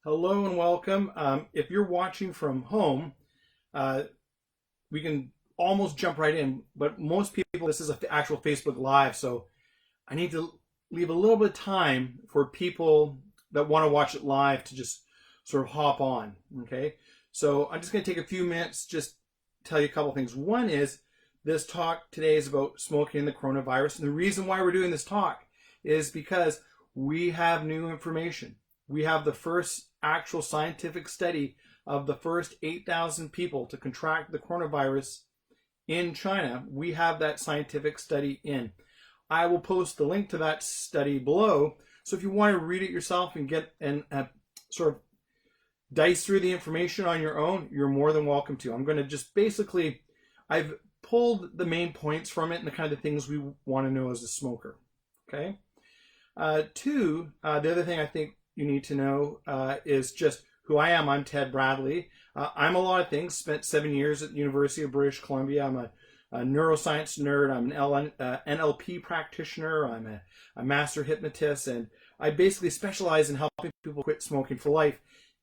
Hello and welcome. If you're watching from home, we can almost jump right in, but most people, this is an actual Facebook Live, so I need to leave a little bit of time for people that want to watch it live to just sort of hop on, okay? So I'm just going to take a few minutes, just tell you a couple things. One is this talk today is about smoking and the coronavirus, and the reason why we're doing this talk is because we have new information. We have the first actual scientific study of the first 8,000 people to contract the coronavirus in China. We have that scientific study in. I will post the link to that study below. So if you want to read it yourself and get and sort of dice through the information on your own, you're more than welcome to. I'm going to just basically, I've pulled the main points from it and the kind of things we want to know as a smoker. Okay. The other thing I think you need to know is just who I am. I'm Ted Bradley. I'm a lot of things. Spent 7 years at the University of British Columbia. I'm a neuroscience nerd. I'm an NLP practitioner. I'm a master hypnotist, and I basically specialize in helping people quit smoking for life.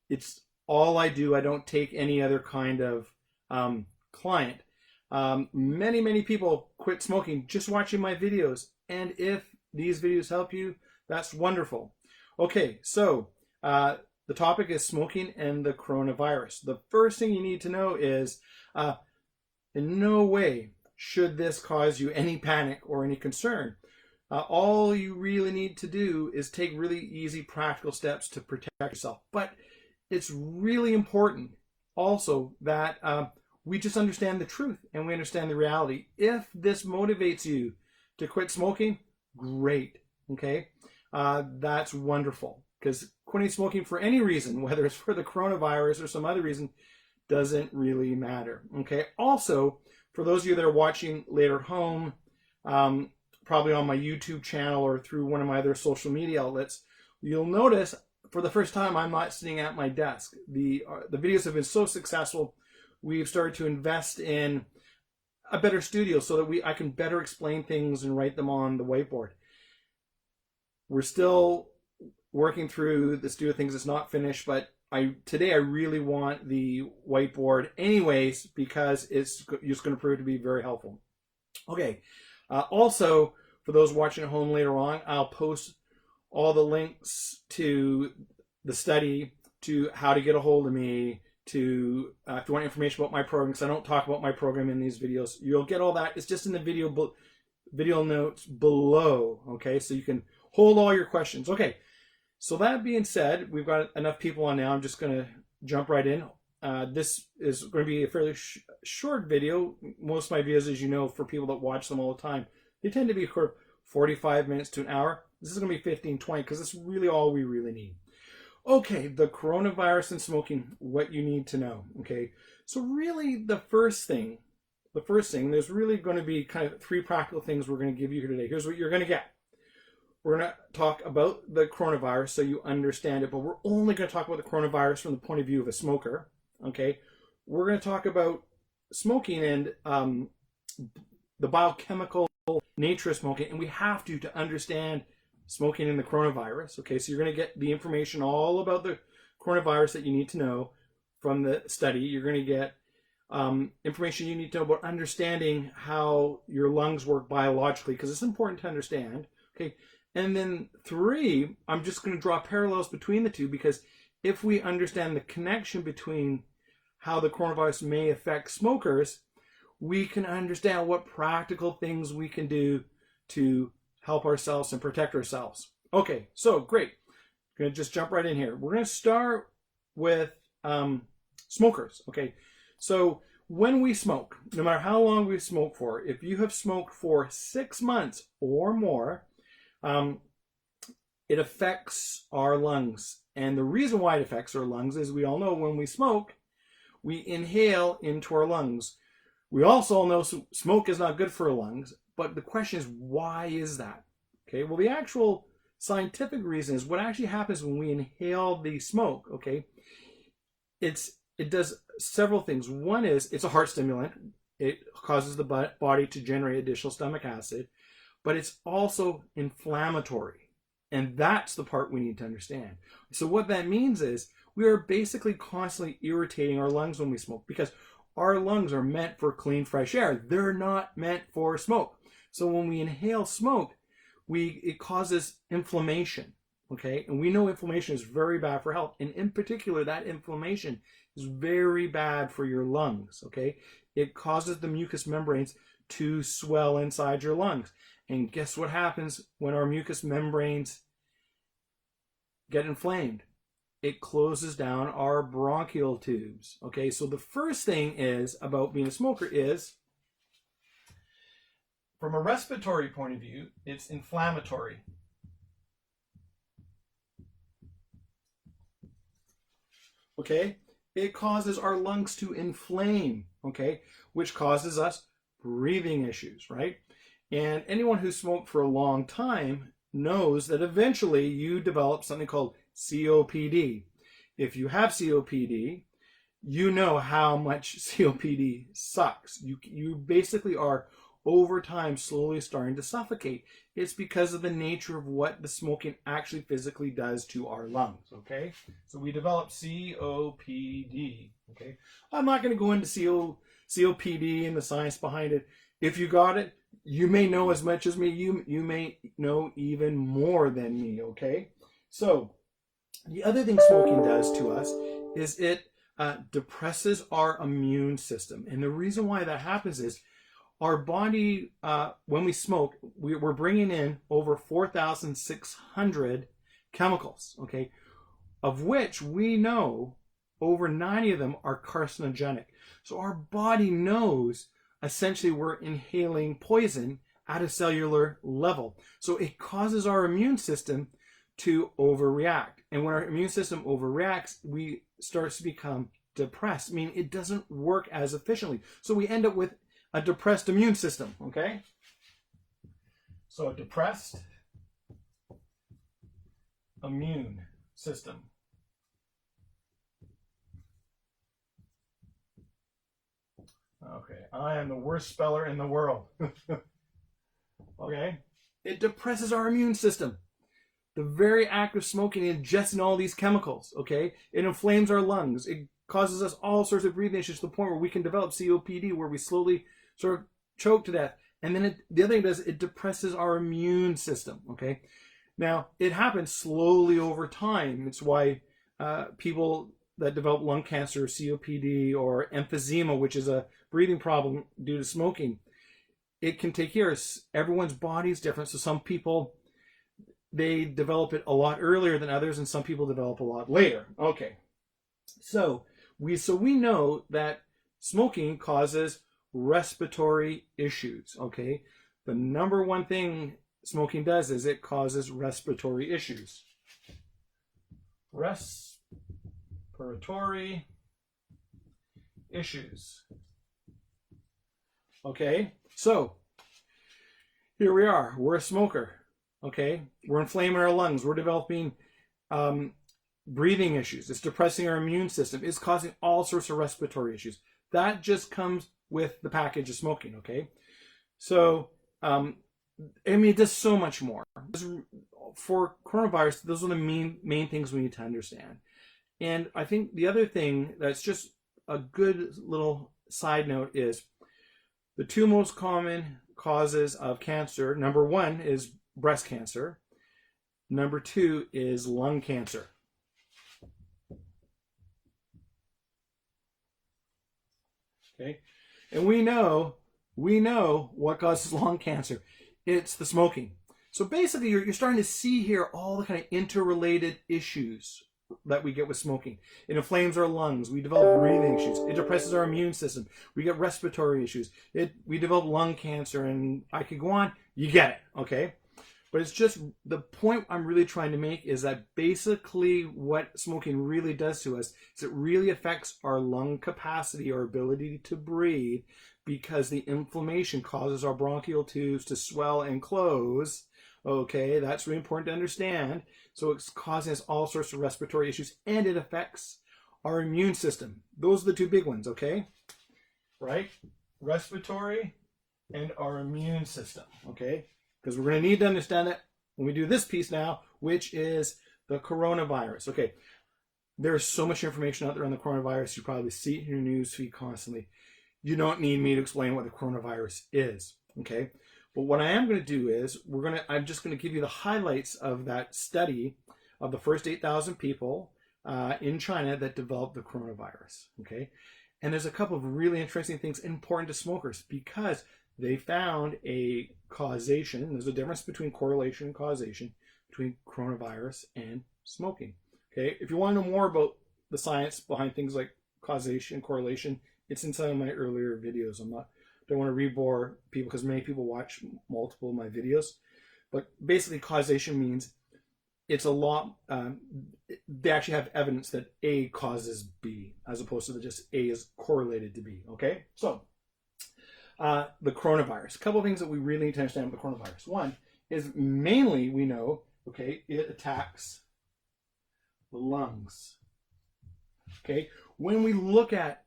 It's all I do. I don't take any other kind of client. Many people quit smoking just watching my videos, and if these videos help you, that's wonderful. Okay, so the topic is smoking and the coronavirus. The first thing you need to know is in no way should this cause you any panic or any concern. All you really need to do is take really easy practical steps to protect yourself. But it's really important also that we just understand the truth and we understand the reality. If this motivates you to quit smoking, great, okay? That's wonderful, because quitting smoking for any reason, whether it's for the coronavirus or some other reason, doesn't really matter. Okay. Also, for those of you that are watching later at home, probably on my YouTube channel or through one of my other social media outlets, you'll notice for the first time I'm not sitting at my desk. The videos have been so successful, we've started to invest in a better studio so that I can better explain things and write them on the whiteboard. We're still working through the studio things. It's not finished, but today I really want the whiteboard anyways, because it's just going to prove to be very helpful. Okay. Also, for those watching at home later on, I'll post all the links to the study, to how to get a hold of me, to if you want information about my program, because I don't talk about my program in these videos. You'll get all that. It's just in the video notes below. Okay, so you can hold all your questions. Okay, so that being said, we've got enough people on now. I'm just going to jump right in. This is going to be a fairly short video. Most of my videos, as you know, for people that watch them all the time, they tend to be 45 minutes to an hour. This is going to be 15, 20, because that's really all we really need. Okay, the coronavirus and smoking, what you need to know. Okay, so really the first thing, there's really going to be kind of three practical things we're going to give you here today. Here's what you're going to get. We're going to talk about the coronavirus so you understand it, but we're only going to talk about the coronavirus from the point of view of a smoker. Okay, we're going to talk about smoking and the biochemical nature of smoking, and we have to understand smoking and the coronavirus. Okay, so you're going to get the information all about the coronavirus that you need to know from the study. You're going to get information you need to know about understanding how your lungs work biologically, because it's important to understand. Okay, and then 3, I'm just going to draw parallels between the two, because if we understand the connection between how the coronavirus may affect smokers, we can understand what practical things we can do to help ourselves and protect ourselves. Okay, so great. I'm going to just jump right in here. We're going to start with smokers. Okay, so when we smoke, no matter how long we smoke for, if you have smoked for 6 months or more, it affects our lungs. And the reason why it affects our lungs is we all know when we smoke, we inhale into our lungs. We also all know smoke is not good for our lungs, but the question is, why is that? Okay, well, the actual scientific reason is what actually happens when we inhale the smoke. Okay, it does several things. One is it's a heart stimulant. It causes the body to generate additional stomach acid, but it's also inflammatory. And that's the part we need to understand. So what that means is we are basically constantly irritating our lungs when we smoke, because our lungs are meant for clean, fresh air. They're not meant for smoke. So when we inhale smoke, it causes inflammation. Okay, and we know inflammation is very bad for health, and in particular, that inflammation is very bad for your lungs. Okay, it causes the mucous membranes to swell inside your lungs, and guess what happens when our mucous membranes get inflamed? It closes down our bronchial tubes. Okay, so the first thing is about being a smoker is, from a respiratory point of view, it's inflammatory. Okay, it causes our lungs to inflame, okay, which causes us breathing issues, right? And anyone who smoked for a long time knows that eventually you develop something called COPD. If you have COPD, you know how much COPD sucks. You basically are over time slowly starting to suffocate. It's because of the nature of what the smoking actually physically does to our lungs, okay? So we develop COPD, okay? I'm not going to go into COPD and the science behind it. If you got it, you may know as much as me. You may know even more than me, okay? So the other thing smoking does to us is it depresses our immune system. And the reason why that happens is our body, when we smoke, we're bringing in over 4,600 chemicals, okay, of which we know over 90 of them are carcinogenic. So our body knows essentially we're inhaling poison at a cellular level. So it causes our immune system to overreact. And when our immune system overreacts, we start to become depressed. I mean, it doesn't work as efficiently. So we end up with a depressed immune system, okay? So a depressed immune system. Okay, I am the worst speller in the world. Okay? It depresses our immune system. The very act of smoking, ingesting all these chemicals, okay? It inflames our lungs. It causes us all sorts of breathing issues to the point where we can develop COPD, where we slowly sort of choke to death. And then the other thing it does, it depresses our immune system, okay? Now, it happens slowly over time. It's why people that develop lung cancer, COPD, or emphysema, which is a breathing problem due to smoking, it can take years. Everyone's body is different. So some people, they develop it a lot earlier than others, and some people develop a lot later. Okay. So we know that smoking causes respiratory issues, okay? The number one thing smoking does is it causes respiratory issues. Respiratory issues. Okay? So, here we are. We're a smoker, okay? We're inflaming our lungs. We're developing breathing issues. It's depressing our immune system. It's causing all sorts of respiratory issues. That just comes with the package of smoking, okay? So, I mean, it does so much more. For coronavirus, those are the main things we need to understand. And I think the other thing that's just a good little side note is the two most common causes of cancer. Number one is breast cancer. Number two is lung cancer. Okay? And we know what causes lung cancer. It's the smoking. So basically, you're starting to see here all the kind of interrelated issues that we get with smoking. It inflames our lungs. We develop breathing issues. It depresses our immune system. We get respiratory issues. We develop lung cancer, and I could go on. You get it, okay? But it's just the point I'm really trying to make is that basically what smoking really does to us is it really affects our lung capacity, our ability to breathe, because the inflammation causes our bronchial tubes to swell and close. Okay, that's really important to understand. So it's causing us all sorts of respiratory issues, and it affects our immune system. Those are the two big ones, okay? Right? Respiratory and our immune system, okay? Because we're going to need to understand that when we do this piece now, which is the coronavirus. Okay, there's so much information out there on the coronavirus. You probably see it in your news feed constantly. You don't need me to explain what the coronavirus is, okay? But what I am going to do is I'm just going to give you the highlights of that study of the first 8,000 people in China that developed the coronavirus, okay? And there's a couple of really interesting things important to smokers because they found a causation. There's a difference between correlation and causation between coronavirus and smoking, okay? If you want to know more about the science behind things like causation, correlation, it's in some of my earlier videos. Don't want to rebore people because many people watch multiple of my videos. But basically, causation means it's a lot. They actually have evidence that A causes B, as opposed to just A is correlated to B. Okay, so the coronavirus. A couple of things that we really need to understand about the coronavirus. One is mainly we know, okay, it attacks the lungs. Okay, when we look at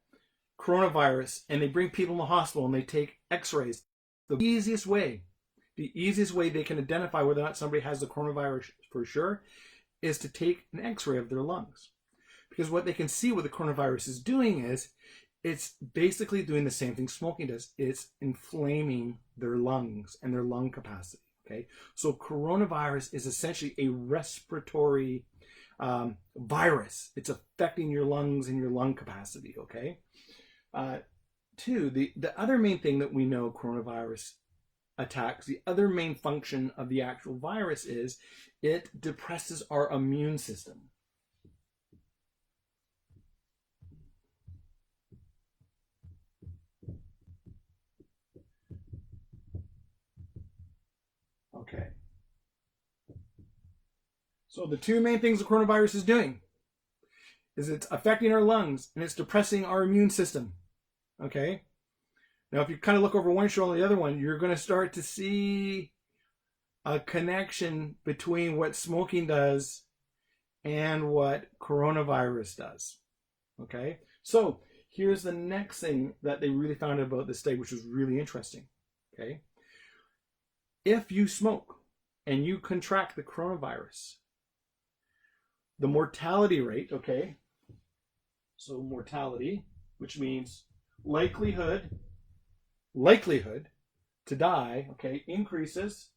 coronavirus and they bring people in the hospital and they take x-rays, the easiest way they can identify whether or not somebody has the coronavirus for sure is to take an x-ray of their lungs, because what they can see what the coronavirus is doing is it's basically doing the same thing smoking does. It's inflaming their lungs and their lung capacity. Okay, so coronavirus is essentially a respiratory virus. It's affecting your lungs and your lung capacity. Okay. Two, the other main thing that we know coronavirus attacks, the other main function of the actual virus is it depresses our immune system. Okay. So the two main things the coronavirus is doing is it's affecting our lungs and it's depressing our immune system. Okay. Now, if you kind of look over one shoulder and the other one, you're going to start to see a connection between what smoking does and what coronavirus does. Okay. So here's the next thing that they really found out about this study, which was really interesting. Okay. If you smoke and you contract the coronavirus, the mortality rate, okay, so mortality, which means likelihood to die, okay, increases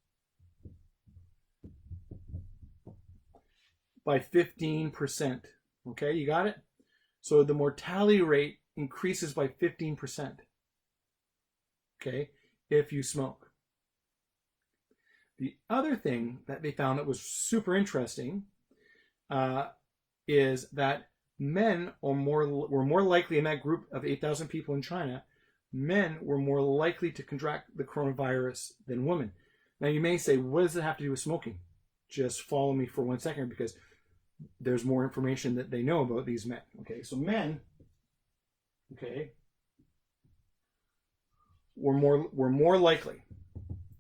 by 15%. Okay, you got it? So the mortality rate increases by 15%. Okay, if you smoke. The other thing that they found that was super interesting is that men were more likely in that group of 8,000 people in China. Men were more likely to contract the coronavirus than women. Now you may say, what does it have to do with smoking? Just follow me for 1 second because there's more information that they know about these men. Okay, so men, okay, were more likely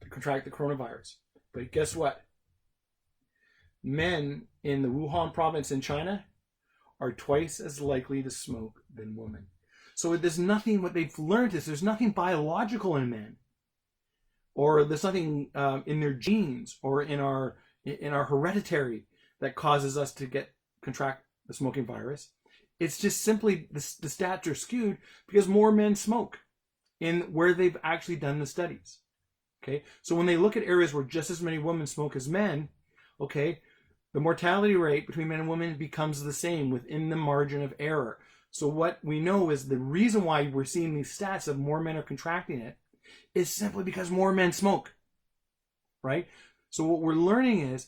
to contract the coronavirus. But guess what? Men in the Wuhan province in China are twice as likely to smoke than women. So there's nothing, what they've learned is there's nothing biological in men, or there's nothing in their genes or in our hereditary that causes us to contract the smoking virus. It's just simply the stats are skewed because more men smoke in where they've actually done the studies. Okay, so when they look at areas where just as many women smoke as men, okay, the mortality rate between men and women becomes the same within the margin of error. So what we know is the reason why we're seeing these stats of more men are contracting it is simply because more men smoke, right? So what we're learning is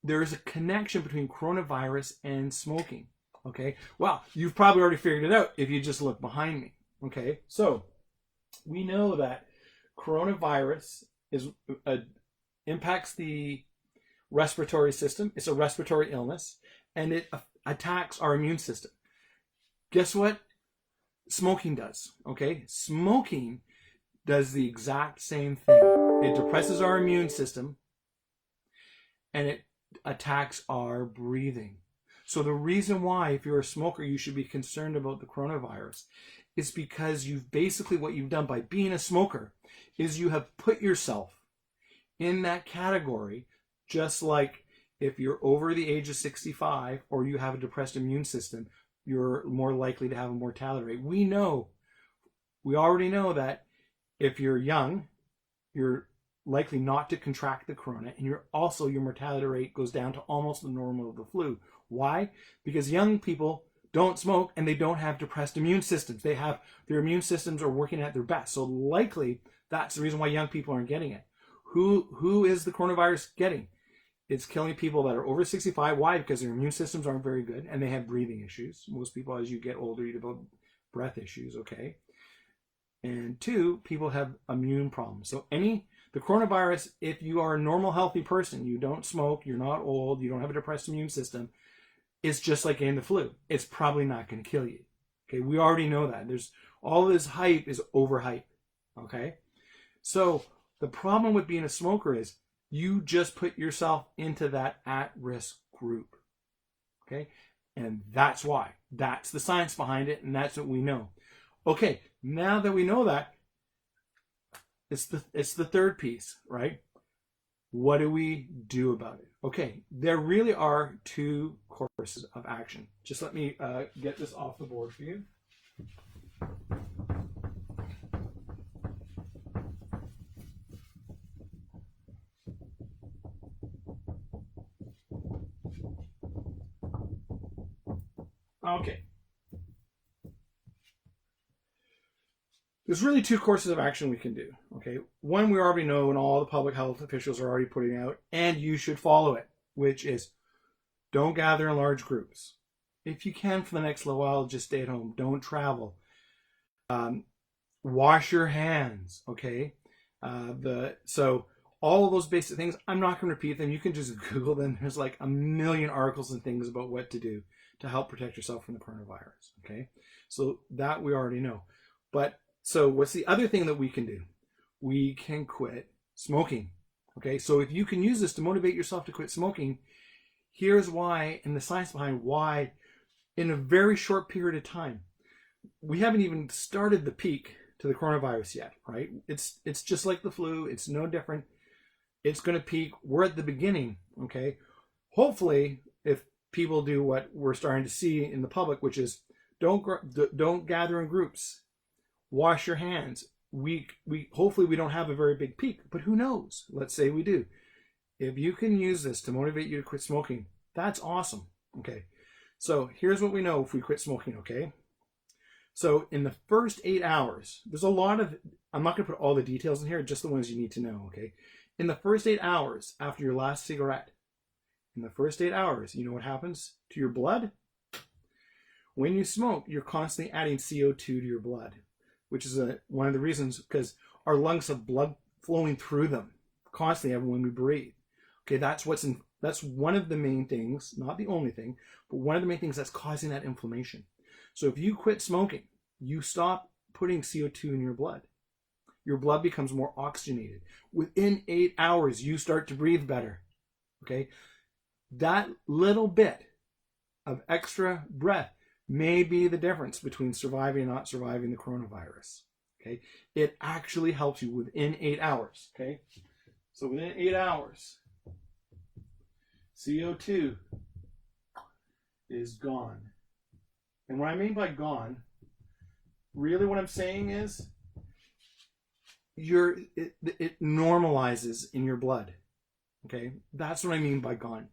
there is a connection between coronavirus and smoking, okay? Well, you've probably already figured it out if you just look behind me, okay? So we know that coronavirus impacts the respiratory system. It's a respiratory illness, and it attacks our immune system. Guess what smoking does? Okay, smoking does the exact same thing. It depresses our immune system, and it attacks our breathing. So the reason why, if you're a smoker, you should be concerned about the coronavirus is because what you've done by being a smoker is you have put yourself in that category Just like if you're over the age of 65 or you have a depressed immune system, you're more likely to have a mortality rate. We already know that if you're young, you're likely not to contract the corona, and your mortality rate goes down to almost the normal of the flu. Why? Because young people don't smoke and they don't have depressed immune systems. Their immune systems are working at their best. So likely that's the reason why young people aren't getting it. Who is the coronavirus getting? It's killing people that are over 65. Why? Because their immune systems aren't very good and they have breathing issues. Most people, as you get older, you develop breath issues, okay? And 2, people have immune problems. So the coronavirus, if you are a normal, healthy person, you don't smoke, you're not old, you don't have a depressed immune system, it's just like getting the flu. It's probably not going to kill you. Okay, we already know that. There's all this hype is overhype. Okay, so the problem with being a smoker is you just put yourself into that at-risk group. Okay, and that's why. That's the science behind it, and that's what we know. Okay, now that we know that, it's the third piece, right? What do we do about it? Okay, there really are 2 courses of action. Just let me get this off the board for you. Okay. There's really 2 courses of action we can do. Okay, one we already know and all the public health officials are already putting out, and you should follow it, which is don't gather in large groups. If you can for the next little while, just stay at home. Don't travel. Wash your hands. Okay, so all of those basic things, I'm not going to repeat them. You can just Google them. There's like a million articles and things about what to do to help protect yourself from the coronavirus. Okay, so that we already know, but so what's the other thing that we can do? We can quit smoking. Okay, so if you can use this to motivate yourself to quit smoking, here's why, and the science behind why, in a very short period of time, we haven't even started the peak to the coronavirus yet, right? It's just like the flu. It's no different. It's going to peak. We're at the beginning, okay? Hopefully, if people do what we're starting to see in the public, which is don't gather in groups. Wash your hands. We hopefully we don't have a very big peak, but who knows? Let's say we do. If you can use this to motivate you to quit smoking, that's awesome. Okay. So here's what we know if we quit smoking, okay? So in the first 8 hours, there's a lot of, I'm not going to put all the details in here, just the ones you need to know, okay? In the first 8 hours after your last cigarette, in the first 8 hours, you know what happens to your blood? When you smoke, you're constantly adding CO2 to your blood, which is one of the reasons, because our lungs have blood flowing through them constantly when we breathe. Okay, that's one of the main things, not the only thing, but one of the main things that's causing that inflammation. So if you quit smoking, you stop putting CO2 in your blood. Your blood becomes more oxygenated. Within 8 hours, you start to breathe better. Okay, that little bit of extra breath may be the difference between surviving and not surviving the coronavirus. Okay, it actually helps you within 8 hours. Okay, so within 8 hours, CO2 is gone. And what I mean by gone, really what I'm saying is it normalizes in your blood. Okay, that's what I mean by gone.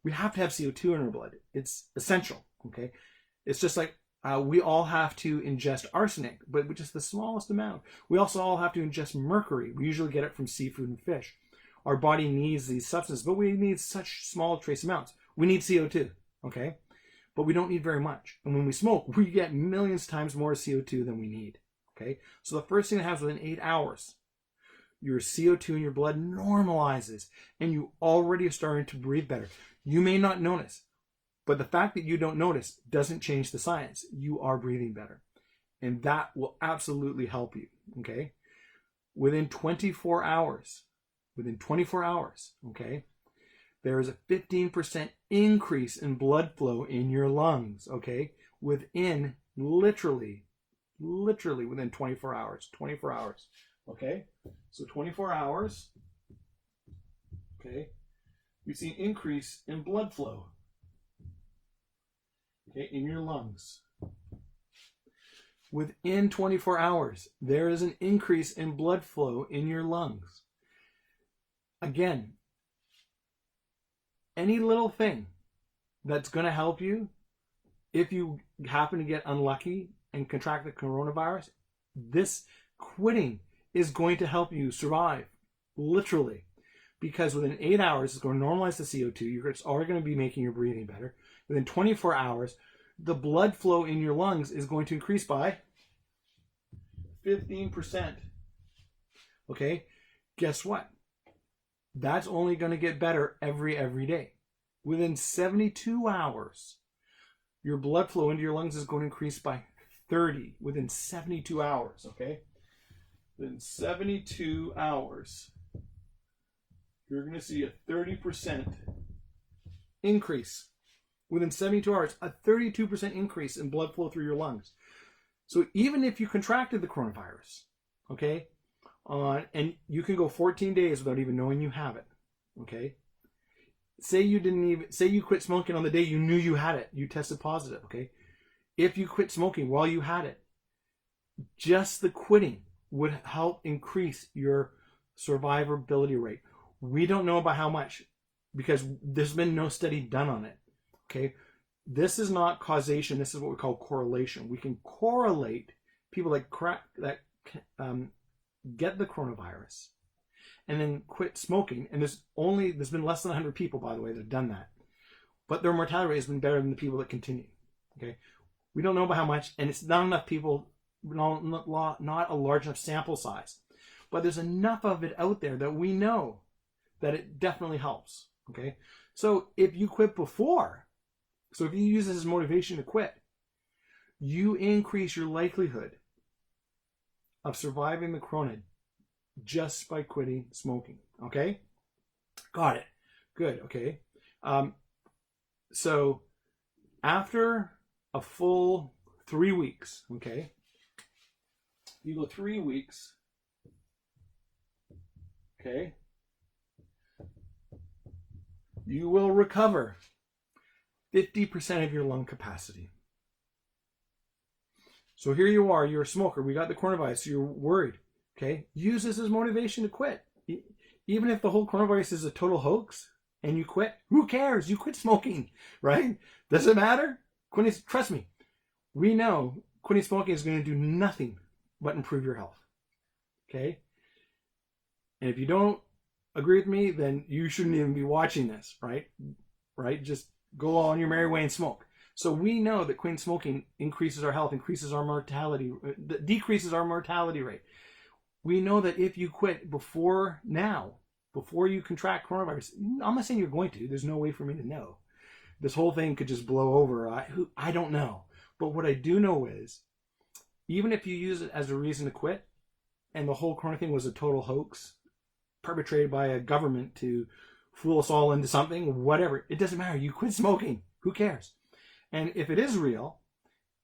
We have to have CO2 in our blood. It's essential. Okay, it's just like we all have to ingest arsenic, but just the smallest amount. We also all have to ingest mercury. We usually get it from seafood and fish. Our body needs these substances, but we need such small trace amounts. We need CO2, okay? But we don't need very much. And when we smoke, we get millions times more CO2 than we need, okay? So the first thing that happens within 8 hours, your CO2 in your blood normalizes, and you already are starting to breathe better. You may not notice, but the fact that you don't notice doesn't change the science. You are breathing better. And that will absolutely help you, okay? Within 24 hours, okay, there is a 15% increase in blood flow in your lungs, okay, within literally within 24 hours, okay? So 24 hours, okay, we see an increase in blood flow, okay, in your lungs. Within 24 hours, there is an increase in blood flow in your lungs. Again, any little thing that's going to help you if you happen to get unlucky and contract the coronavirus, this quitting is going to help you survive, literally. Because within 8 hours, it's going to normalize the CO2. It's already going to be making your breathing better. Within 24 hours, the blood flow in your lungs is going to increase by 15%. Okay? Guess what? That's only going to get better every day. Within 72 hours, your blood flow into your lungs is going to increase by 30 within 72 hours, okay? Within 72 hours, you're going to see a 30% increase. Within 72 hours, a 32% increase in blood flow through your lungs. So even if you contracted the coronavirus, okay, and you can go 14 days without even knowing you have it, okay? Say you quit smoking on the day you knew you had it, you tested positive, okay? If you quit smoking while you had it, just the quitting would help increase your survivability rate. We don't know about how much because there's been no study done on it, okay? This is not causation. This is what we call correlation. We can correlate people that get the coronavirus and then quit smoking. And there's been less than 100 people, by the way, that have done that. But their mortality rate has been better than the people that continue. Okay, we don't know about how much, and it's not enough people, not a large enough sample size. But there's enough of it out there that we know that it definitely helps. Okay, so if you quit before, so if you use this as motivation to quit, you increase your likelihood of surviving the corona just by quitting smoking. Okay? Got it. Good. Okay. So after a full 3 weeks, okay, you go 3 weeks, okay, you will recover 50% of your lung capacity. So here you are, you're a smoker, we got the coronavirus, so you're worried. Okay, use this as motivation to quit. Even if the whole coronavirus is a total hoax and you quit, who cares? You quit smoking, right? Does it matter? Trust me, we know quitting smoking is going to do nothing but improve your health. Okay? And if you don't agree with me, then you shouldn't even be watching this, right? Right? Just go on your merry way and smoke. So we know that quitting smoking increases our health, increases our mortality, decreases our mortality rate. We know that if you quit before you contract coronavirus, I'm not saying you're going to. There's no way for me to know. This whole thing could just blow over. I don't know. But what I do know is, even if you use it as a reason to quit, and the whole corona thing was a total hoax, perpetrated by a government to fool us all into something, whatever, it doesn't matter. You quit smoking. Who cares? And if it is real,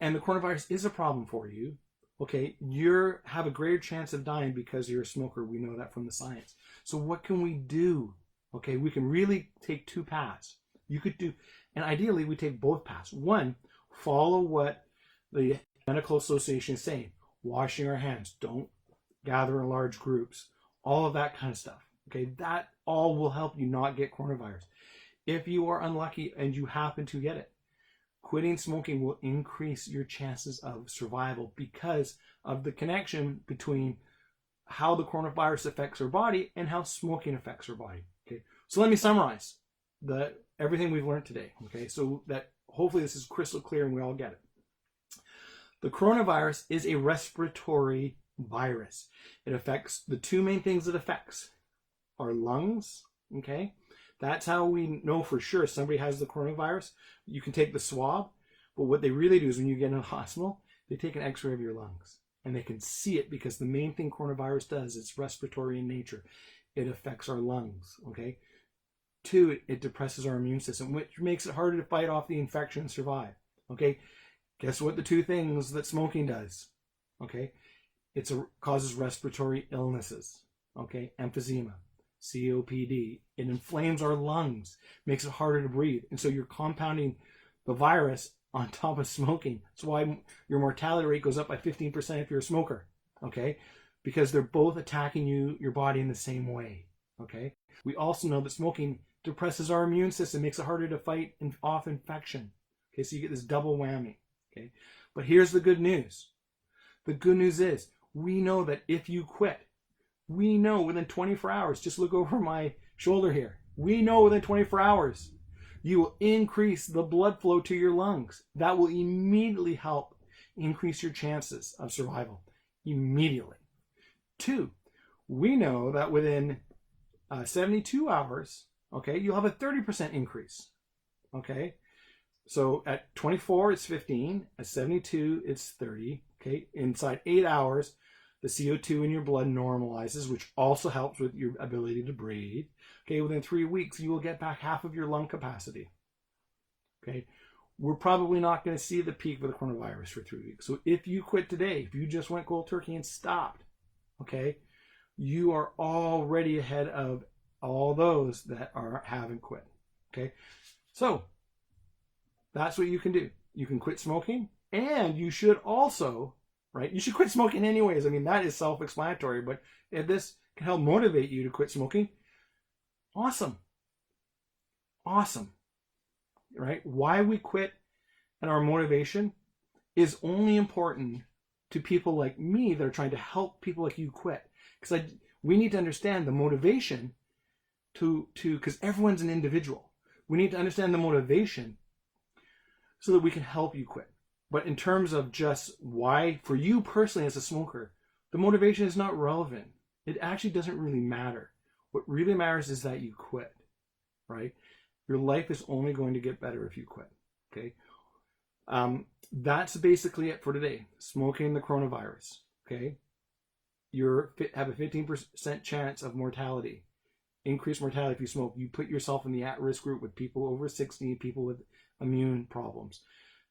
and the coronavirus is a problem for you, okay, you have a greater chance of dying because you're a smoker. We know that from the science. So what can we do? Okay, we can really take two paths. You could do, and ideally we take both paths. One, follow what the medical association is saying. Washing our hands. Don't gather in large groups. All of that kind of stuff. Okay, that all will help you not get coronavirus. If you are unlucky and you happen to get it, quitting smoking will increase your chances of survival because of the connection between how the coronavirus affects our body and how smoking affects our body. Okay, so let me summarize everything we've learned today. Okay, so that hopefully this is crystal clear and we all get it. The coronavirus is a respiratory virus. It affects the two main things it affects: our lungs. Okay. That's how we know for sure somebody has the coronavirus. You can take the swab, but what they really do is when you get in a hospital, they take an x-ray of your lungs and they can see it because the main thing coronavirus does is respiratory in nature. It affects our lungs, okay? Two, it depresses our immune system, which makes it harder to fight off the infection and survive, okay? Guess what the two things that smoking does, okay? Causes respiratory illnesses, okay? Emphysema. COPD. It inflames our lungs, makes it harder to breathe. And so you're compounding the virus on top of smoking. That's why your mortality rate goes up by 15% if you're a smoker, okay? Because they're both attacking your body in the same way, okay? We also know that smoking depresses our immune system, makes it harder to fight off infection. Okay, so you get this double whammy, okay? But here's the good news. The good news is we know that if you quit, we know within 24 hours, just look over my shoulder here, we know within 24 hours, you will increase the blood flow to your lungs. That will immediately help increase your chances of survival. Immediately. 2, we know that within 72 hours, okay, you'll have a 30% increase. Okay, so at 24, it's 15. At 72, it's 30. Okay, inside 8 hours, the CO2 in your blood normalizes, which also helps with your ability to breathe. Okay, within 3 weeks, you will get back half of your lung capacity. Okay, we're probably not going to see the peak of the coronavirus for 3 weeks. So if you quit today, if you just went cold turkey and stopped, okay, you are already ahead of all those that haven't quit. Okay, so that's what you can do. You can quit smoking, and you should also, right? You should quit smoking anyways. I mean, that is self-explanatory, but if this can help motivate you to quit smoking, awesome. Awesome. Right? Why we quit and our motivation is only important to people like me that are trying to help people like you quit. Because we need to understand the motivation because everyone's an individual. We need to understand the motivation so that we can help you quit. But in terms of just why, for you personally as a smoker, the motivation is not relevant. It actually doesn't really matter. What really matters is that you quit, right? Your life is only going to get better if you quit, okay? That's basically it for today. Smoking the coronavirus, okay? You have a 15% chance of mortality. Increased mortality if you smoke. You put yourself in the at-risk group with people over 60, people with immune problems.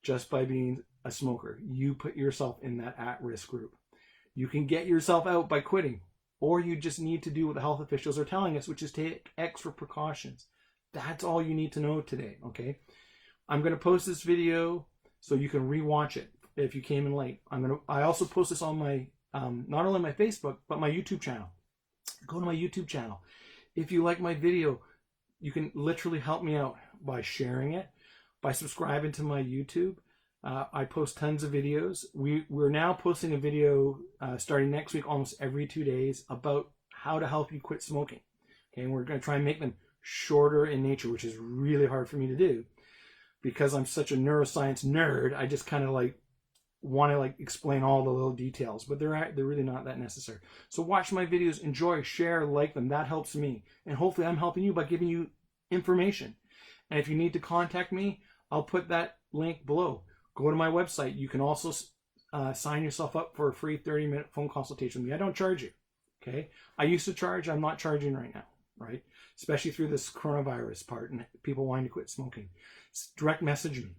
Just by being a smoker, you put yourself in that at-risk group. You can get yourself out by quitting, or you just need to do what the health officials are telling us, which is take extra precautions. That's all you need to know today, okay? I'm going to post this video so you can rewatch it if you came in late. I also post this on my, not only my Facebook, but my YouTube channel. Go to my YouTube channel. If you like my video, you can literally help me out by sharing it, by subscribing to my YouTube. I post tons of videos. We're now posting a video starting next week, almost every 2 days, about how to help you quit smoking. Okay, and we're going to try and make them shorter in nature, which is really hard for me to do because I'm such a neuroscience nerd. I just kind of want to explain all the little details, but they're really not that necessary. So watch my videos, enjoy, share, like them. That helps me, and hopefully I'm helping you by giving you information. And if you need to contact me, I'll put that link below. Go to my website. You can also sign yourself up for a free 30-minute phone consultation with me. I don't charge you, okay? I used to charge. I'm not charging right now, right? Especially through this coronavirus part and people wanting to quit smoking. Direct message me.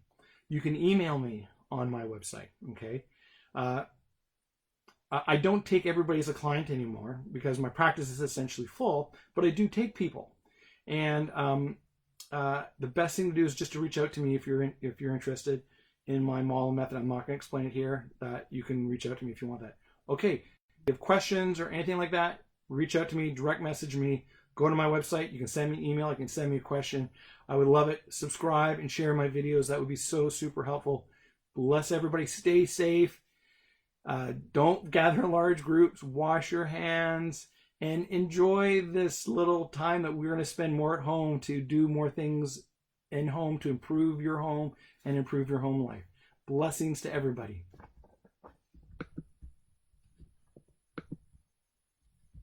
You can email me on my website, okay? I don't take everybody as a client anymore because my practice is essentially full, but I do take people. And the best thing to do is just to reach out to me if you're interested in my model method. I'm not going to explain it here. You can reach out to me if you want that. Okay, if you have questions or anything like that, reach out to me, direct message me. Go to my website. You can send me an email. You can send me a question. I would love it. Subscribe and share my videos. That would be so super helpful. Bless everybody. Stay safe. Don't gather in large groups. Wash your hands. And enjoy this little time that we're going to spend more at home to do more things in home to improve your home and improve your home life. Blessings to everybody.